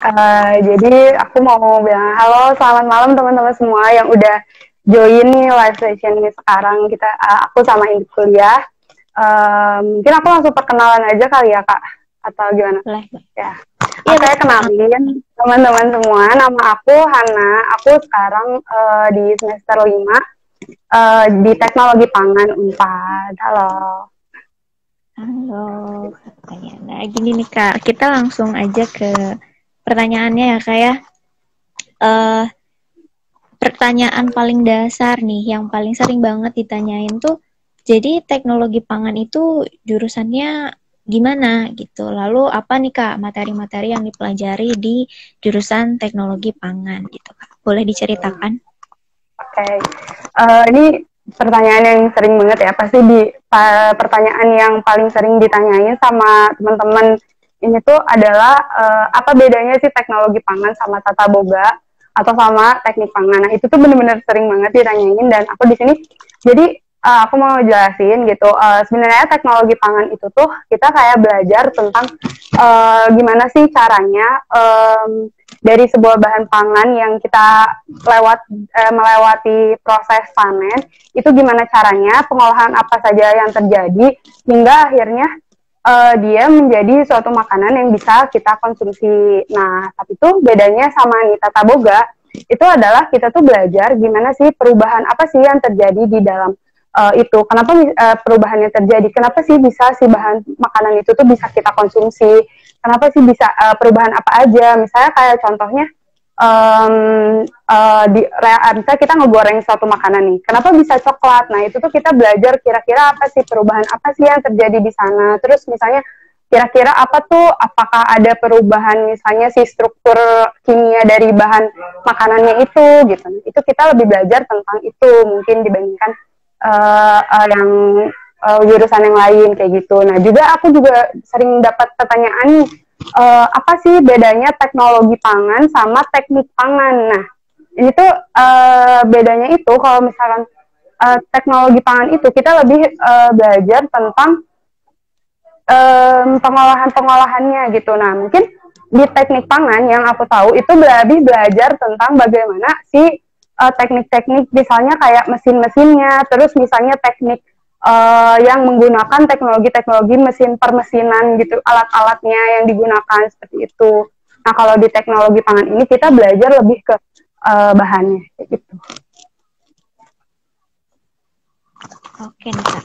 Jadi aku mau bilang halo, selamat malam teman-teman semua yang udah join nih live session ini sekarang. Aku sama Indi kuliah. Mungkin aku langsung perkenalan aja kali ya Kak, atau gimana? Boleh. Ya, Iya, oke, betul. kenalin teman-teman semua. Nama aku Hana. Aku sekarang di semester 5 di Teknologi Pangan Unpad. Halo. Halo, Kakaknya. Nah, gini nih Kak, kita langsung aja ke pertanyaannya ya Kak ya. Eh, Pertanyaan paling dasar nih, yang paling sering banget ditanyain tuh, jadi teknologi pangan itu jurusannya gimana gitu. Lalu apa nih Kak materi-materi yang dipelajari di jurusan teknologi pangan gitu Kak. Boleh diceritakan? Oke, ini pertanyaan yang sering banget ya. Pasti pertanyaan yang paling sering ditanyain sama teman-teman ini tuh adalah apa bedanya sih teknologi pangan sama tata boga atau sama teknik pangan. Nah itu tuh benar-benar sering banget ditanyain dan aku di sini jadi aku mau jelasin gitu. Sebenarnya teknologi pangan itu tuh kita kayak belajar tentang gimana sih caranya dari sebuah bahan pangan yang kita melewati proses panen itu gimana caranya, pengolahan apa saja yang terjadi hingga akhirnya dia menjadi suatu makanan yang bisa kita konsumsi. Nah, tapi itu bedanya sama nih tata boga itu adalah kita tuh belajar gimana sih perubahan apa sih yang terjadi di dalam itu. Kenapa perubahannya terjadi? Kenapa sih bisa si bahan makanan itu tuh bisa kita konsumsi? Kenapa sih bisa perubahan apa aja? Misalnya kayak contohnya misalnya kita ngegoreng suatu makanan nih, kenapa bisa coklat? Nah itu tuh kita belajar kira-kira apa sih perubahan apa sih yang terjadi di sana. Terus misalnya kira-kira apa tuh, apakah ada perubahan misalnya si struktur kimia dari bahan makanannya itu gitu. Itu kita lebih belajar tentang itu mungkin dibandingkan yang jurusan yang lain kayak gitu. Nah juga aku juga sering dapat pertanyaan apa sih bedanya teknologi pangan sama teknik pangan. Nah ini tuh bedanya itu kalau misalkan teknologi pangan itu kita lebih belajar tentang pengolahan-pengolahannya gitu. Nah mungkin di teknik pangan yang aku tahu itu lebih belajar tentang bagaimana si teknik-teknik misalnya kayak mesin-mesinnya, terus misalnya teknik yang menggunakan teknologi-teknologi mesin permesinan gitu, alat-alatnya yang digunakan seperti itu. Nah kalau di teknologi pangan ini kita belajar lebih ke bahannya gitu. Oke nih Kak.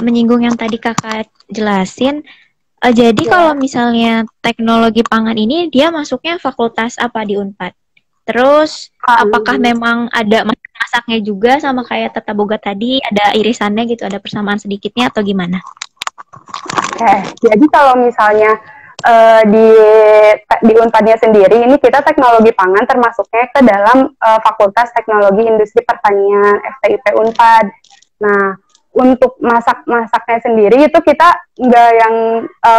Menyinggung yang tadi Kakak jelasin, jadi kalau Ya. misalnya teknologi pangan ini dia masuknya fakultas apa di Unpad? Terus apakah memang ada masaknya juga sama kayak tata boga tadi, ada irisannya gitu, ada persamaan sedikitnya atau gimana? Jadi kalau misalnya di Unpadnya sendiri ini kita teknologi pangan termasuknya ke dalam Fakultas Teknologi Industri Pertanian FTIP Unpad. Nah, untuk masaknya sendiri itu kita nggak yang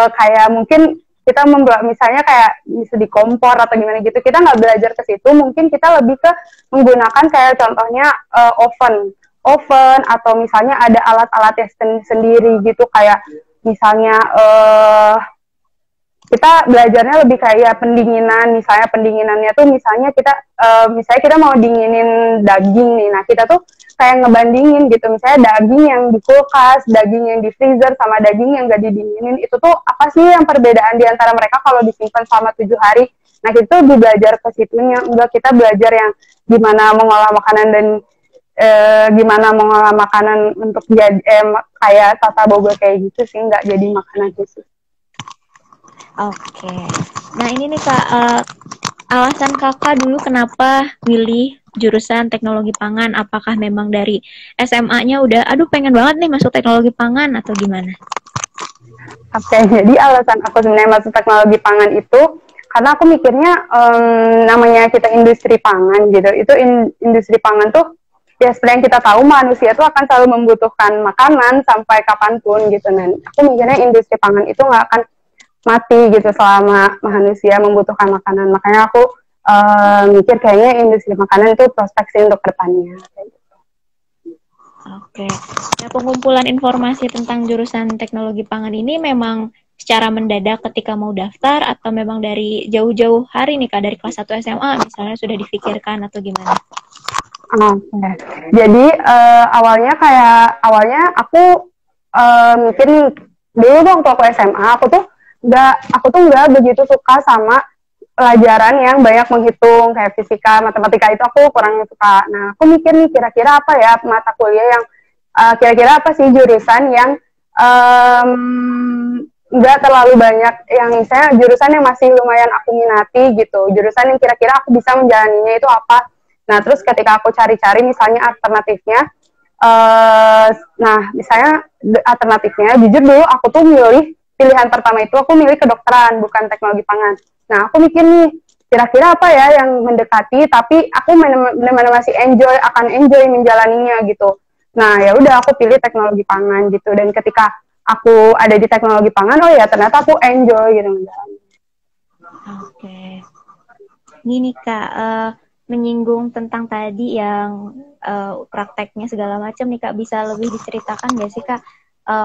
kayak mungkin kita membuat misalnya kayak bisa di kompor atau gimana gitu, kita nggak belajar ke situ, mungkin kita lebih ke menggunakan kayak contohnya oven atau misalnya ada alat-alat yang sendiri gitu kayak misalnya kita belajarnya lebih kayak pendinginan. Misalnya pendinginannya tuh misalnya kita mau dinginin daging nih, nah kita tuh kayak ngebandingin gitu, misalnya daging yang di kulkas, daging yang di freezer sama daging yang gak didinginin, itu tuh apa sih yang perbedaan di antara mereka kalau disimpan selama 7 hari. Nah itu lebih belajar ke situnya, enggak kita belajar yang gimana mengolah makanan dan gimana mengolah makanan untuk jadi kayak tata boga kayak gitu sih, nggak jadi makanan khusus. Oke. Nah ini nih Kak, alasan Kakak dulu kenapa milih jurusan teknologi pangan? Apakah memang dari SMA-nya udah, aduh pengen banget nih masuk teknologi pangan atau gimana? Oke, jadi alasan aku sebenarnya masuk teknologi pangan itu karena aku mikirnya namanya kita industri pangan gitu, itu industri pangan tuh ya seperti yang kita tahu manusia tuh akan selalu membutuhkan makanan sampai kapanpun gitu. Dan aku mikirnya industri pangan itu nggak akan mati gitu selama manusia membutuhkan makanan. Makanya aku mikir kayaknya industri makanan itu prospek sih untuk kedepannya. Oke. Nah, pengumpulan informasi tentang jurusan teknologi pangan ini memang secara mendadak ketika mau daftar atau memang dari jauh-jauh hari nih Kak, dari kelas 1 SMA misalnya sudah difikirkan atau gimana? Oke. Jadi awalnya aku mikir nih, dulu tuh waktu aku SMA aku tuh nggak begitu suka sama pelajaran yang banyak menghitung kayak fisika, matematika itu aku kurang suka. Nah, aku mikir nih kira-kira apa ya mata kuliah yang kira-kira apa sih jurusan yang nggak terlalu banyak yang misalnya jurusan yang masih lumayan aku minati gitu, jurusan yang kira-kira aku bisa menjalaninya itu apa. Nah, terus ketika aku cari-cari misalnya alternatifnya, nah misalnya alternatifnya, jujur dulu aku tuh pilihan pertama itu aku milih kedokteran, bukan teknologi pangan. Nah, aku mikir nih, kira-kira apa ya yang mendekati, tapi aku benar-benar masih akan enjoy menjalaninya gitu. Nah, ya udah aku pilih teknologi pangan gitu. Dan ketika aku ada di teknologi pangan, oh ya ternyata aku enjoy gitu menjalani. Oke. Gini Kak, menyinggung tentang tadi yang prakteknya segala macam nih Kak, bisa lebih diceritakan nggak sih Kak,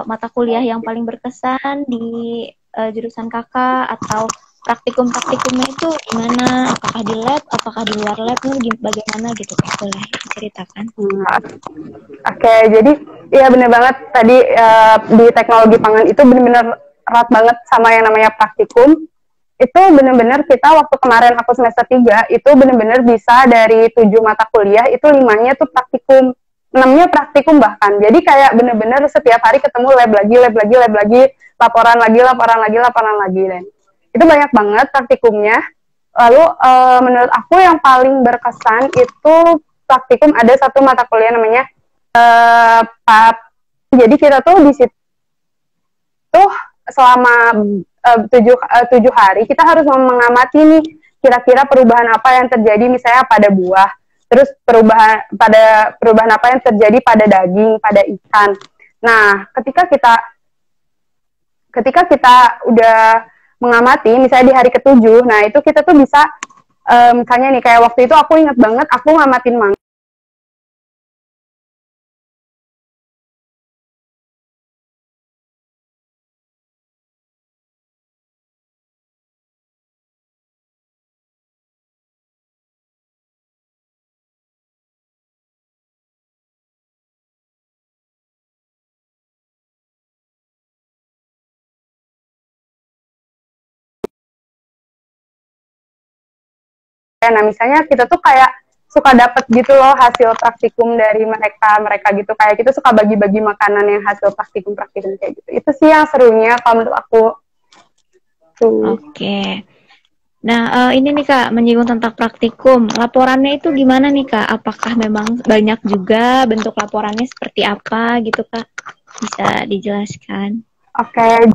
mata kuliah yang paling berkesan di jurusan Kakak atau praktikum-praktikumnya itu gimana? Apakah di lab, apakah di luar lab, bagaimana gitu Kak? Boleh diceritakan? Oke, jadi ya benar banget tadi di teknologi pangan itu benar-benar erat banget sama yang namanya praktikum. Itu benar-benar kita waktu kemarin aku semester 3 itu benar-benar bisa dari 7 mata kuliah itu 5-nya tuh praktikum, 6-nya praktikum bahkan. Jadi kayak benar-benar setiap hari ketemu lab lagi, laporan lagi dan itu banyak banget praktikumnya. Lalu menurut aku yang paling berkesan itu praktikum ada satu mata kuliah namanya PAP. Jadi kita tuh di situ selama 7 hari kita harus mengamati nih kira-kira perubahan apa yang terjadi misalnya pada buah, terus perubahan apa yang terjadi pada daging, pada ikan. Nah, ketika kita udah mengamati misalnya di hari ke-7, nah itu kita tuh bisa misalnya nih kayak waktu itu aku ingat banget aku ngamatin mangga. Nah, misalnya kita tuh kayak suka dapet gitu loh hasil praktikum dari mereka gitu, kayak kita suka bagi-bagi makanan yang hasil praktikum kayak gitu. Itu sih yang serunya kalau menurut aku. Oke. Nah, ini nih Kak, menyinggung tentang praktikum. Laporannya itu gimana nih Kak? Apakah memang banyak juga, bentuk laporannya seperti apa gitu Kak? Bisa dijelaskan? Oke.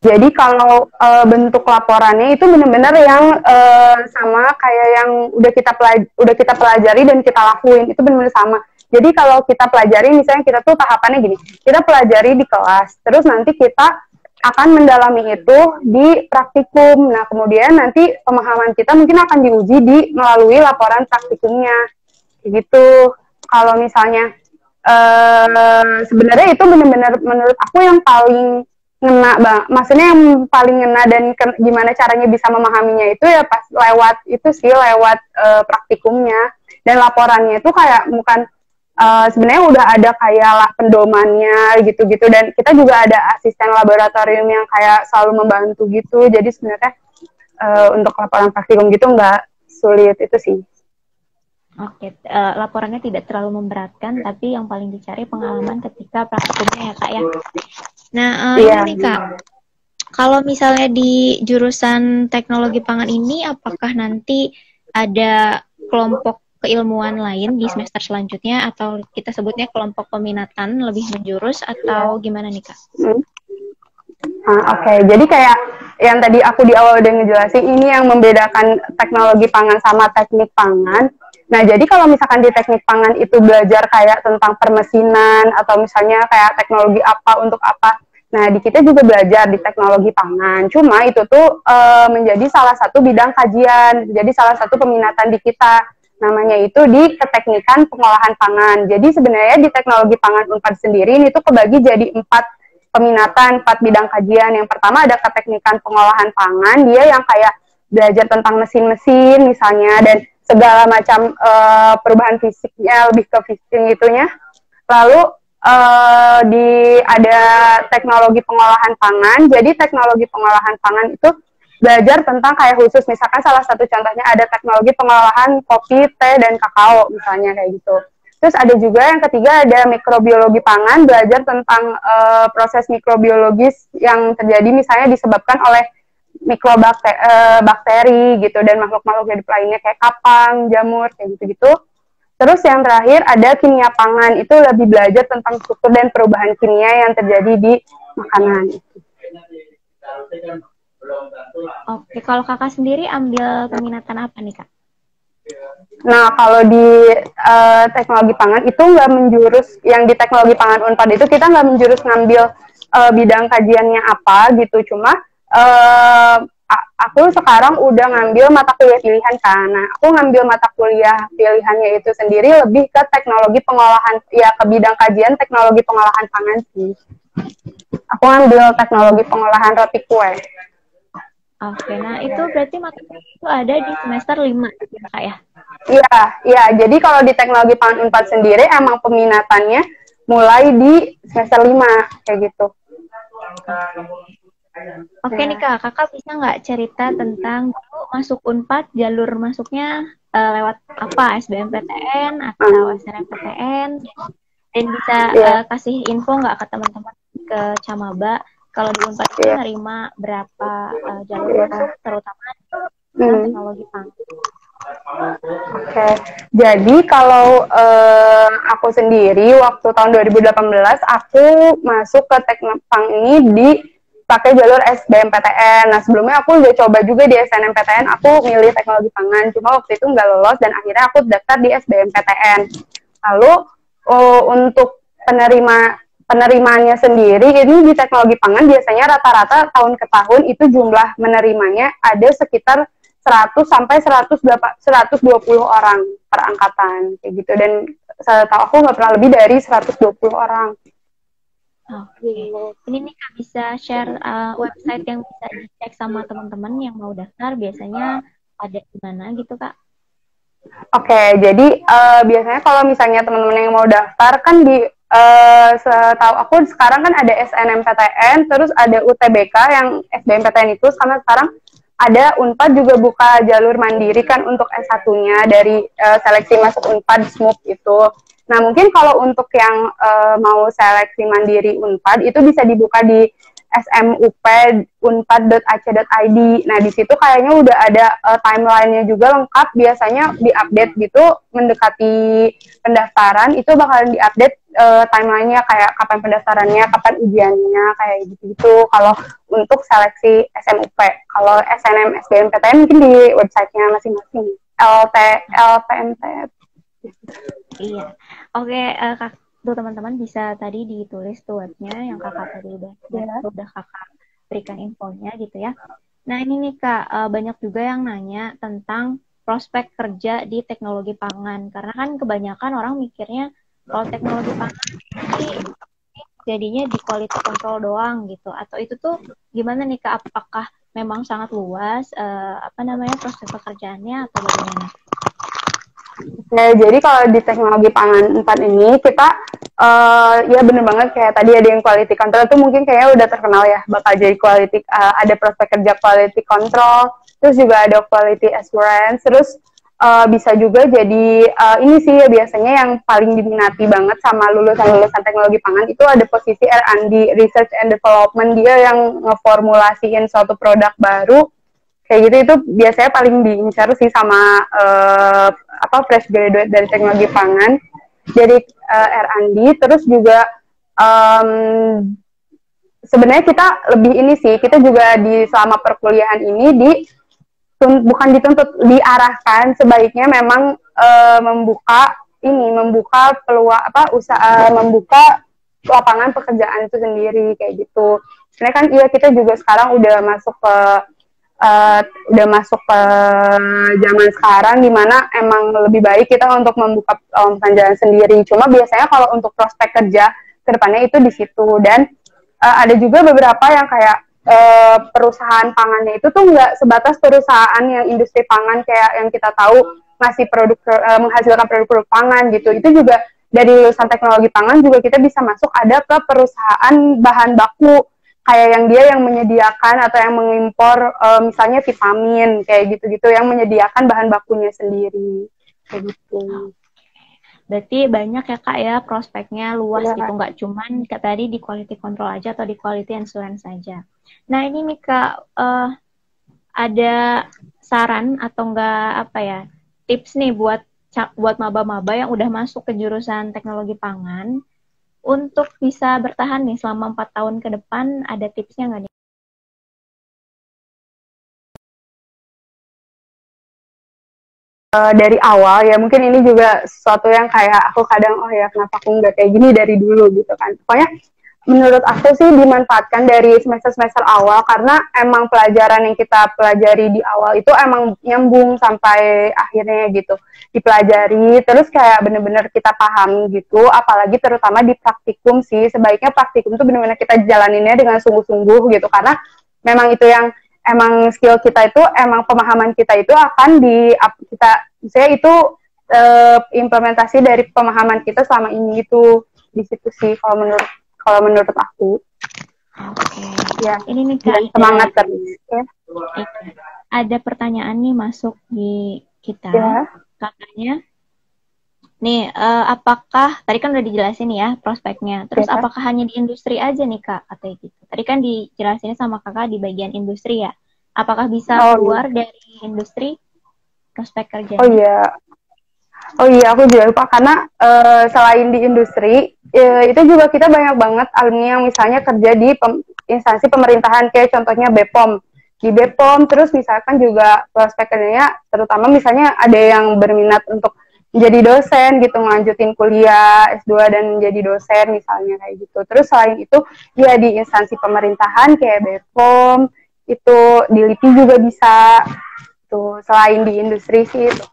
Jadi kalau bentuk laporannya itu benar-benar yang sama kayak yang udah kita pelajari dan kita lakuin, itu benar-benar sama. Jadi kalau kita pelajari misalnya kita tuh tahapannya gini, kita pelajari di kelas, terus nanti kita akan mendalami itu di praktikum. Nah, kemudian nanti pemahaman kita mungkin akan diuji melalui laporan praktikumnya. Gitu. Kalau misalnya sebenarnya itu benar-benar menurut aku yang paling ngena bang, maksudnya yang paling ngena dan gimana caranya bisa memahaminya itu ya pas lewat praktikumnya dan laporannya itu kayak bukan sebenarnya udah ada kayak pendomannya gitu-gitu dan kita juga ada asisten laboratorium yang kayak selalu membantu gitu, jadi sebenarnya untuk laporan praktikum gitu nggak sulit itu sih. Oke, laporannya tidak terlalu memberatkan, tapi yang paling dicari pengalaman ketika praktikumnya ya Kak ya. Nah, ini nih Kak, kalau misalnya di jurusan teknologi pangan ini, apakah nanti ada kelompok keilmuan lain di semester selanjutnya, atau kita sebutnya kelompok peminatan lebih menjurus, atau gimana nih Kak? Oke, jadi kayak yang tadi aku di awal udah ngejelasin, ini yang membedakan teknologi pangan sama teknik pangan. Nah, jadi kalau misalkan di teknik pangan itu belajar kayak tentang permesinan atau misalnya kayak teknologi apa untuk apa. Nah, di kita juga belajar di teknologi pangan. Cuma itu tuh menjadi salah satu bidang kajian, jadi salah satu peminatan di kita. Namanya itu di keteknikan pengolahan pangan. Jadi sebenarnya di teknologi pangan Unpad sendiri ini tuh kebagi jadi 4 peminatan 4 bidang kajian. Yang pertama ada keteknikan pengolahan pangan, dia yang kayak belajar tentang mesin-mesin misalnya dan segala macam perubahan fisiknya, lebih ke fisik gitunya. Lalu ada teknologi pengolahan pangan. Jadi teknologi pengolahan pangan itu belajar tentang kayak khusus, misalkan salah satu contohnya ada teknologi pengolahan kopi, teh, dan kakao misalnya kayak gitu. Terus ada juga yang ketiga ada mikrobiologi pangan, belajar tentang proses mikrobiologis yang terjadi misalnya disebabkan oleh bakteri gitu dan makhluk-makhluk hidup lainnya kayak kapang, jamur, kayak gitu-gitu. Terus yang terakhir ada kimia pangan, itu lebih belajar tentang struktur dan perubahan kimia yang terjadi di makanan. Oke, kalau kakak sendiri ambil peminatan apa nih kak? Nah, kalau di teknologi pangan itu nggak menjurus, yang di teknologi pangan Unpad itu kita nggak menjurus ngambil bidang kajiannya apa gitu, cuma aku sekarang udah ngambil mata kuliah pilihan kan. Nah, aku ngambil mata kuliah pilihannya itu sendiri lebih ke teknologi pengolahan, ya ke bidang kajian teknologi pengolahan pangan sih. Aku ngambil teknologi pengolahan roti kue. Oke, nah itu berarti mata kuliah itu ada di semester 5 ya kak ya? Iya, iya. Jadi kalau di teknologi pangan Unpad sendiri emang peminatannya mulai di semester 5 kayak gitu. Oke nih kak, kakak bisa nggak cerita tentang dulu masuk Unpad, jalur masuknya lewat apa, SBMPTN atau SNMPTN, dan bisa kasih info nggak ke teman-teman ke Camaba kalau di Unpad itu nerima berapa jalur masuk, terutama teknologi pangan. Oke, jadi kalau aku sendiri waktu tahun 2018 aku masuk ke Teknopang ini di pakai jalur SBMPTN. Nah sebelumnya aku udah coba juga di SNMPTN, aku milih teknologi pangan, cuma waktu itu nggak lolos dan akhirnya aku daftar di SBMPTN. Lalu untuk penerimaannya sendiri ini di teknologi pangan biasanya rata-rata tahun ke tahun itu jumlah menerimanya ada sekitar 100 sampai 120 orang per angkatan kayak gitu, dan setahu aku nggak pernah lebih dari 120 orang. Oke, ini nih Kak bisa share website yang bisa dicek sama teman-teman yang mau daftar, biasanya ada di mana gitu Kak? Oke, jadi biasanya kalau misalnya teman-teman yang mau daftar kan di setahu aku sekarang kan ada SNMPTN, terus ada UTBK yang SBMPTN itu, sama sekarang ada Unpad juga buka jalur mandiri kan untuk S1-nya dari seleksi masuk Unpad SMUP itu. Nah, mungkin kalau untuk yang mau seleksi mandiri Unpad itu bisa dibuka di smup.unpad.ac.id. Nah, di situ kayaknya udah ada timeline-nya juga lengkap, biasanya diupdate gitu mendekati pendaftaran, itu bakalan diupdate timeline-nya kayak kapan pendaftarannya, kapan ujiannya, kayak gitu-gitu. Kalau untuk seleksi SMUP, kalau SNM, SBMPTN mungkin di website-nya masing-masing. LPMT. Iya, oke Kak, tuh teman-teman bisa tadi ditulis tuh webnya yang kakak tadi udah kakak berikan infonya gitu ya. Nah ini nih Kak, banyak juga yang nanya tentang prospek kerja di teknologi pangan, karena kan kebanyakan orang mikirnya kalau teknologi pangan ini jadinya di quality control doang gitu, atau itu tuh gimana nih Kak, apakah memang sangat luas prospek pekerjaannya atau bagaimana? Nah, jadi kalau di teknologi pangan 4 ini kita ya bener banget kayak tadi ada yang quality control itu mungkin kayaknya udah terkenal ya, bakal jadi quality, ada prospek kerja quality control, terus juga ada quality assurance, terus bisa juga jadi ini sih ya biasanya yang paling diminati banget sama lulusan-lulusan teknologi pangan itu ada posisi R&D, Research and Development, dia yang ngeformulasiin suatu produk baru kayak gitu, itu biasanya paling diincar sih sama fresh graduate dari teknologi pangan, dari R&D. Terus juga sebenarnya kita lebih ini sih, kita juga di selama perkuliahan ini bukan dituntut, diarahkan sebaiknya memang membuka peluang usaha, membuka lapangan pekerjaan itu sendiri kayak gitu. Sebenarnya kan iya kita juga sekarang udah masuk ke zaman sekarang dimana emang lebih baik kita untuk membuka pekerjaan sendiri. Cuma biasanya kalau untuk prospek kerja kedepannya itu di situ, dan ada juga beberapa yang kayak perusahaan pangannya itu tuh nggak sebatas perusahaan yang industri pangan kayak yang kita tahu masih menghasilkan produk-produk pangan gitu. Itu juga dari lulusan teknologi pangan juga kita bisa masuk ada ke perusahaan bahan baku kayak yang dia yang menyediakan atau yang mengimpor misalnya vitamin kayak gitu-gitu yang menyediakan bahan bakunya sendiri kayak gitu. Berarti banyak ya Kak ya prospeknya luas Ya. gitu, nggak cuman kayak tadi di quality control aja atau di quality assurance saja. Nah ini nih Kak, ada saran atau enggak apa ya tips nih buat maba-maba yang udah masuk ke jurusan teknologi pangan untuk bisa bertahan nih selama 4 tahun ke depan, ada tipsnya nggak nih? Dari awal ya mungkin ini juga sesuatu yang kayak aku kadang oh ya kenapa aku nggak kayak gini dari dulu gitu kan. Pokoknya menurut aku sih dimanfaatkan dari semester-semester awal karena emang pelajaran yang kita pelajari di awal itu emang nyambung sampai akhirnya gitu dipelajari terus kayak bener-bener kita pahami gitu apalagi terutama di praktikum sih sebaiknya praktikum tuh bener-bener kita jalaninnya dengan sungguh-sungguh gitu karena memang itu yang emang skill kita itu emang pemahaman kita itu akan kita saya itu implementasi dari pemahaman kita selama ini itu di situ sih kalau menurut aku. Oke. Ya. Ini nih Kak, semangat terus ya. Ada pertanyaan nih masuk di kita. Ya. Katanya nih, apakah tadi kan udah dijelasin ya prospeknya. Terus Ya. apakah hanya di industri aja nih Kak? Katanya gitu. Tadi kan dijelasin sama Kakak di bagian industri ya. Apakah bisa keluar dari industri prospek kerjanya? Oh iya, aku juga lupa karena selain di industri itu juga kita banyak banget alumni yang misalnya kerja di instansi pemerintahan kayak contohnya BPOM. Di BPOM terus misalkan juga prospek kerjanya terutama misalnya ada yang berminat untuk jadi dosen gitu ngelanjutin kuliah S2 dan jadi dosen misalnya kayak gitu. Terus selain itu ya di instansi pemerintahan kayak BPOM itu di LIPI juga bisa tuh selain di industri sih itu.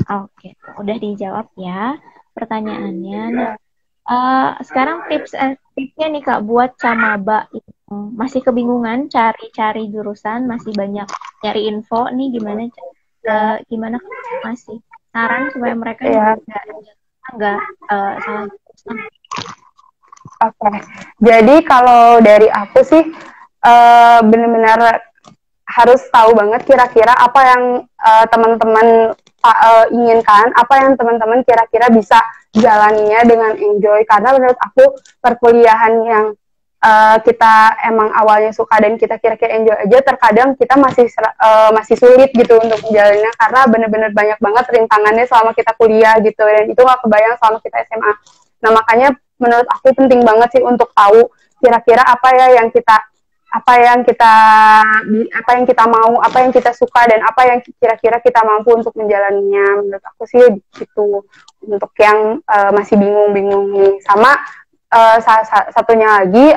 Oke, udah dijawab ya pertanyaannya. Nah, sekarang tipsnya nih Kak buat camaba yang masih kebingungan cari-cari jurusan, masih banyak nyari info nih gimana masih saran supaya mereka nggak salah jurusan. Oke. Jadi kalau dari aku sih benar-benar harus tahu banget kira-kira apa yang teman-teman inginkan, apa yang teman-teman kira-kira bisa jalaninya dengan enjoy. Karena menurut aku perkuliahan yang kita emang awalnya suka dan kita kira-kira enjoy aja, terkadang kita masih sulit gitu untuk menjalannya karena benar-benar banyak banget rintangannya selama kita kuliah gitu dan itu nggak kebayang selama kita SMA. Nah makanya menurut aku penting banget sih untuk tahu kira-kira apa yang kita mau, apa yang kita suka dan apa yang kira-kira kita mampu untuk menjalaninya. Menurut aku sih gitu. Untuk yang masih bingung-bingung nih, sama satunya lagi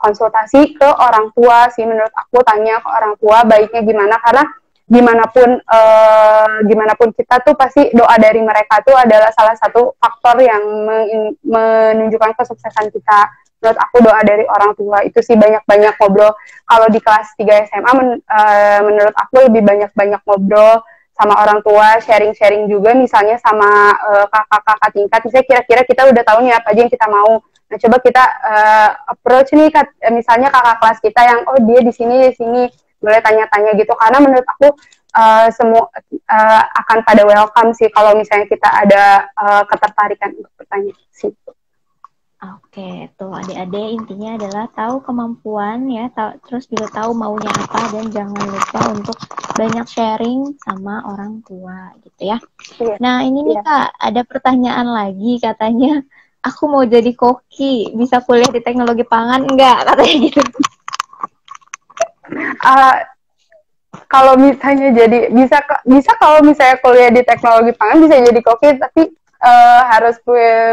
konsultasi ke orang tua sih. Menurut aku tanya ke orang tua baiknya gimana karena gimana pun kita tuh pasti doa dari mereka tuh adalah salah satu faktor yang menunjukkan kesuksesan kita. Menurut aku doa dari orang tua itu sih banyak-banyak ngobrol. Kalau di kelas 3 SMA menurut aku lebih banyak-banyak ngobrol sama orang tua, sharing-sharing juga misalnya sama kakak-kakak tingkat. Misalnya kira-kira kita udah tahu nih apa aja yang kita mau. Nah, coba kita approach nih misalnya kakak kelas kita yang oh dia di sini boleh tanya-tanya gitu karena menurut aku semua akan pada welcome sih kalau misalnya kita ada ketertarikan untuk bertanya sih. Oke, tuh adik-adik intinya adalah tahu kemampuan ya, terus juga tahu maunya apa dan jangan lupa untuk banyak sharing sama orang tua gitu ya. Iya. Nah ini nih Kak, ada pertanyaan lagi katanya, aku mau jadi koki, bisa kuliah di teknologi pangan enggak? Katanya gitu. Kalau misalnya bisa kalau misalnya kuliah di teknologi pangan bisa jadi koki tapi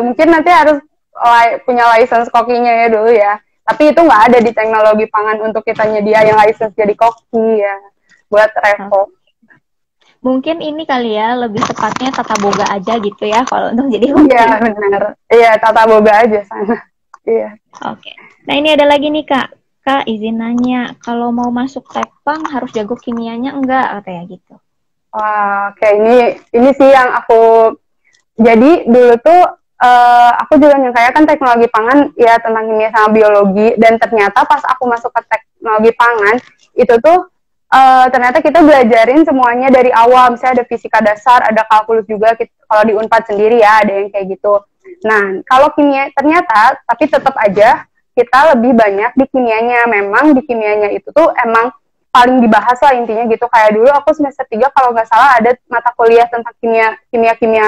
mungkin nanti harus punya license kokinya ya dulu ya. Tapi itu nggak ada di teknologi pangan untuk kita nyedia yang license jadi koki ya buat revo. Mungkin ini kali ya lebih tepatnya tata boga aja gitu ya kalau untuk jadi koki. Iya benar. Iya tata boga aja sana. Iya. Oke. Nah, ini ada lagi nih, Kak. Kak, izin nanya, kalau mau masuk Tekpang harus jago kimianya enggak? Katanya gitu. Wah, kayak ini sih yang aku, jadi dulu tuh aku juga nyangkanya kan teknologi pangan ya tentang kimia sama biologi, dan ternyata pas aku masuk ke teknologi pangan itu tuh ternyata kita belajarin semuanya dari awal. Misalnya ada fisika dasar, ada kalkulus juga, kalau di Unpad sendiri ya ada yang kayak gitu. Nah, kalau kimia ternyata tapi tetap aja kita lebih banyak di kimianya. Memang di kimianya itu tuh emang paling dibahas lah intinya gitu. Kayak dulu aku semester 3 kalau nggak salah ada mata kuliah tentang kimia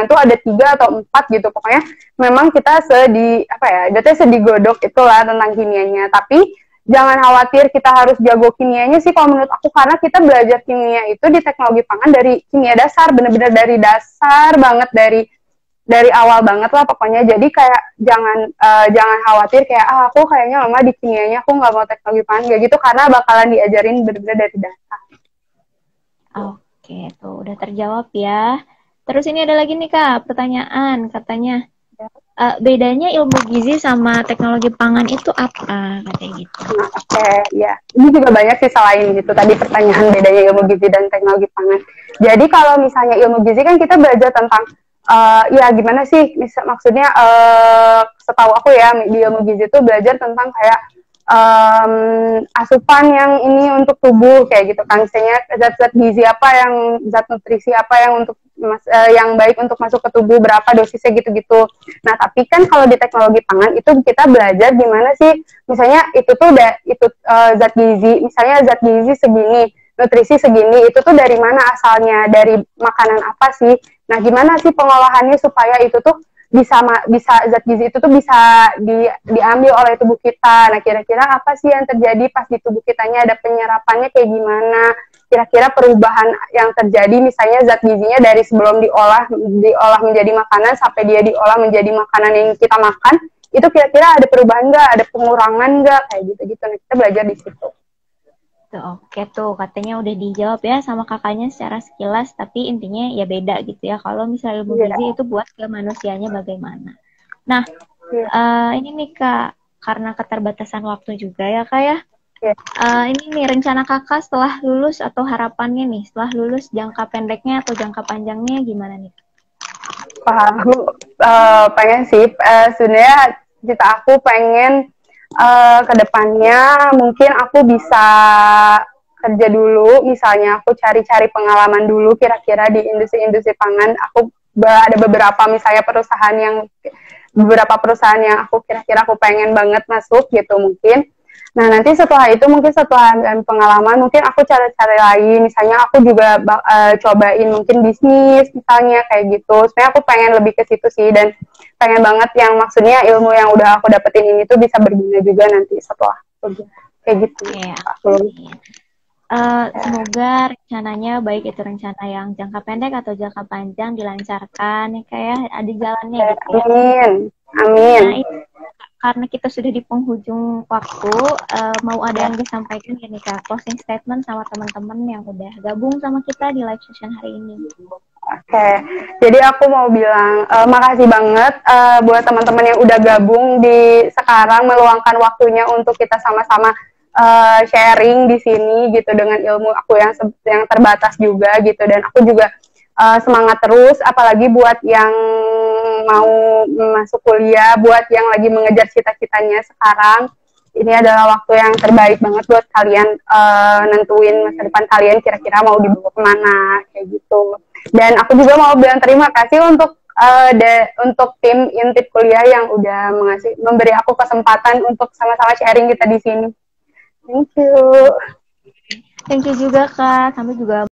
tuh ada 3 atau 4 gitu. Pokoknya memang kita sedigodok itulah tentang kimianya. Tapi jangan khawatir kita harus jago kimianya sih kalau menurut aku, karena kita belajar kimia itu di teknologi pangan dari kimia dasar, bener-bener dari dasar banget, dari awal banget lah pokoknya. Jadi kayak jangan khawatir kayak aku kayaknya lemah di kimianya, aku nggak mau teknologi pangan kayak gitu, karena bakalan diajarin bener-bener dari dasar. Oke, tuh udah terjawab ya. Terus ini ada lagi nih, Kak, pertanyaan. Katanya, bedanya ilmu gizi sama teknologi pangan itu apa? Katanya gitu. Nah, oke, ya. Ini juga banyak sih selain gitu tadi pertanyaan bedanya ilmu gizi dan teknologi pangan. Jadi kalau misalnya ilmu gizi kan kita belajar tentang ya gimana sih maksudnya setahu aku ya di ilmu gizi itu belajar tentang kayak asupan yang ini untuk tubuh kayak gitu kan, misalnya zat-zat gizi apa, yang zat nutrisi apa yang untuk yang baik untuk masuk ke tubuh, berapa dosisnya gitu-gitu. Nah tapi kan kalau di teknologi pangan itu kita belajar gimana sih, misalnya itu tuh zat gizi, misalnya zat gizi segini, nutrisi segini, itu tuh dari mana asalnya, dari makanan apa sih. Nah gimana sih pengolahannya supaya itu tuh bisa zat gizi itu tuh bisa diambil oleh tubuh kita. Nah kira-kira apa sih yang terjadi pas di tubuh kitanya, ada penyerapannya kayak gimana, kira-kira perubahan yang terjadi misalnya zat gizinya dari sebelum diolah menjadi makanan sampai dia diolah menjadi makanan yang kita makan, itu kira-kira ada perubahan nggak, ada pengurangan nggak, kayak gitu-gitu. Nah, kita belajar di situ. Oke tuh, katanya udah dijawab ya sama kakaknya secara sekilas, tapi intinya ya beda gitu ya. Kalau misalnya ilmu gizi itu buat ke manusianya bagaimana. Nah, ini nih Kak, karena keterbatasan waktu juga ya Kak ya. Ini nih rencana kakak setelah lulus atau harapannya nih, setelah lulus jangka pendeknya atau jangka panjangnya gimana nih? Aku pengen sih, sebenarnya cita aku pengen kedepannya mungkin aku bisa kerja dulu, misalnya aku cari-cari pengalaman dulu kira-kira di industri-industri pangan. Aku ada beberapa perusahaan yang aku kira-kira aku pengen banget masuk gitu mungkin. Nah nanti setelah itu mungkin setelah pengalaman mungkin aku cari-cari lagi, misalnya aku juga cobain mungkin bisnis misalnya kayak gitu. Sebenarnya aku pengen lebih ke situ sih, dan pengen banget yang maksudnya ilmu yang udah aku dapetin ini tuh bisa berguna juga nanti setelah kerja kayak gitu. Semoga rencananya baik itu rencana yang jangka pendek atau jangka panjang dilancarkan ya kayak ada jalannya gitu ya. Amin. Nah, karena kita sudah di penghujung waktu, mau ada yang disampaikan ya nih Kak, closing statement sama teman-teman yang udah gabung sama kita di live session hari ini. Oke, jadi aku mau bilang makasih banget buat teman-teman yang udah gabung di sekarang, meluangkan waktunya untuk kita sama-sama sharing di sini gitu dengan ilmu aku yang terbatas juga gitu. Dan aku juga semangat terus, apalagi buat yang mau masuk kuliah, buat yang lagi mengejar cita-citanya sekarang. Ini adalah waktu yang terbaik banget buat kalian nentuin masa depan kalian kira-kira mau dibawa kemana kayak gitu. Dan aku juga mau bilang terima kasih untuk tim Intip Kuliah yang udah memberi aku kesempatan untuk sama-sama sharing kita di sini. Thank you. Thank you juga Kak, kami juga